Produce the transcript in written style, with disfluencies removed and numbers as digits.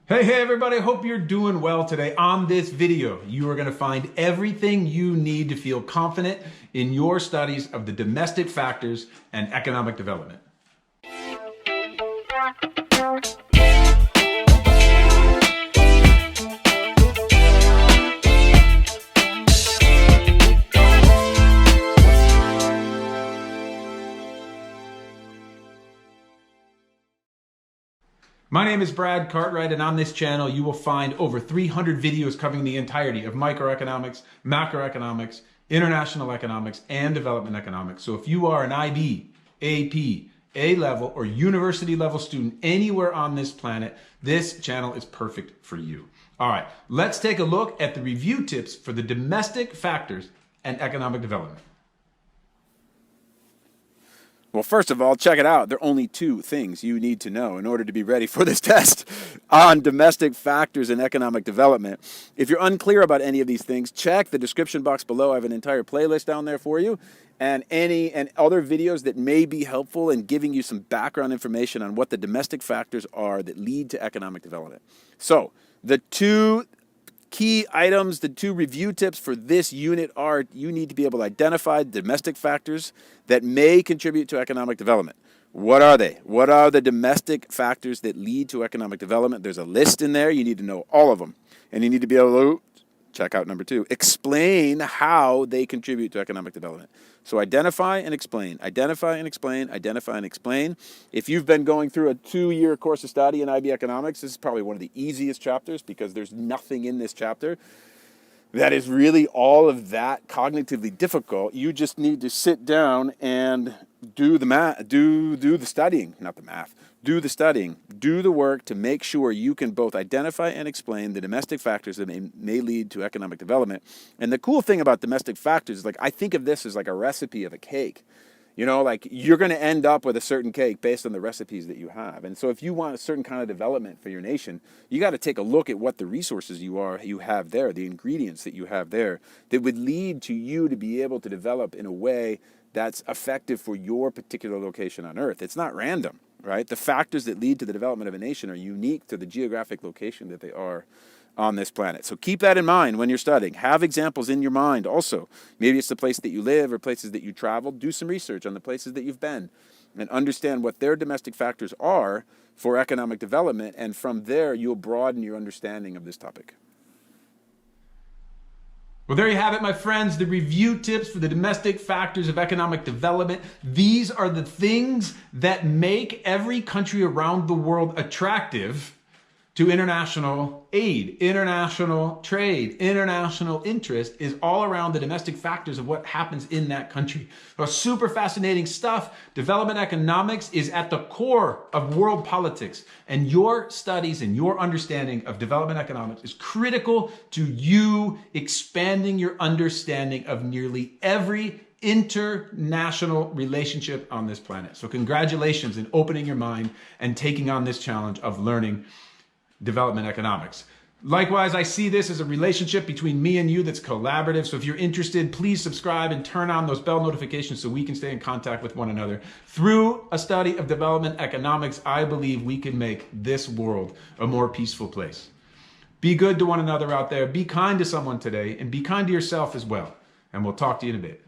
Hey everybody, hope you're doing well today. On this video, you are going to find everything you need to feel confident in your studies of the domestic factors and economic development. My name is Brad Cartwright, and on this channel you will find over 300 videos covering the entirety of microeconomics, macroeconomics, international economics, and development economics. So if you are an IB, AP, A-level, or university level student anywhere on this planet, this channel is perfect for you. All right, let's take a look at the review tips for the domestic factors and economic development. Well, first of all, check it out. There are only two things you need to know in order to be ready for this test on domestic factors and economic development. If you're unclear about any of these things, check the description box below. I have an entire playlist down there for you and other videos that may be helpful in giving you some background information on what the domestic factors are that lead to economic development. So the two key items, the two review tips for this unit are: you need to be able to identify domestic factors that may contribute to economic development. What are they? What are the domestic factors that lead to economic development? There's a list in there. You need to know all of them. And you need to be able to, check out number 2, explain how they contribute to economic development. So identify and explain, identify and explain, identify and explain. If you've been going through a 2-year course of study in IB economics, this is probably one of the easiest chapters because there's nothing in this chapter that is really all of that cognitively difficult. You just need to sit down and do the math, do the studying, not the math. Do the studying, do the work to make sure you can both identify and explain the domestic factors that may lead to economic development. And the cool thing about domestic factors is, like, I think of this as like a recipe of a cake. You know, like, you're going to end up with a certain cake based on the recipes that you have. And so if you want a certain kind of development for your nation, you got to take a look at what the resources you have there, the ingredients that you have there that would lead to you to be able to develop in a way that's effective for your particular location on Earth. It's not random, right? The factors that lead to the development of a nation are unique to the geographic location that they are on this planet. So keep that in mind when you're studying. Have examples in your mind also. Maybe it's the place that you live or places that you travel. Do some research on the places that you've been and understand what their domestic factors are for economic development. And from there, you'll broaden your understanding of this topic. Well, there you have it, my friends, the review tips for the domestic factors of economic development. These are the things that make every country around the world attractive to international aid, international trade, international interest is all around the domestic factors of what happens in that country. Well, super fascinating stuff. Development economics is at the core of world politics, and your studies and your understanding of development economics is critical to you expanding your understanding of nearly every international relationship on this planet. So congratulations in opening your mind and taking on this challenge of learning development economics. Likewise, I see this as a relationship between me and you that's collaborative. So if you're interested, please subscribe and turn on those bell notifications so we can stay in contact with one another. Through a study of development economics, I believe we can make this world a more peaceful place. Be good to one another out there. Be kind to someone today, and be kind to yourself as well. And we'll talk to you in a bit.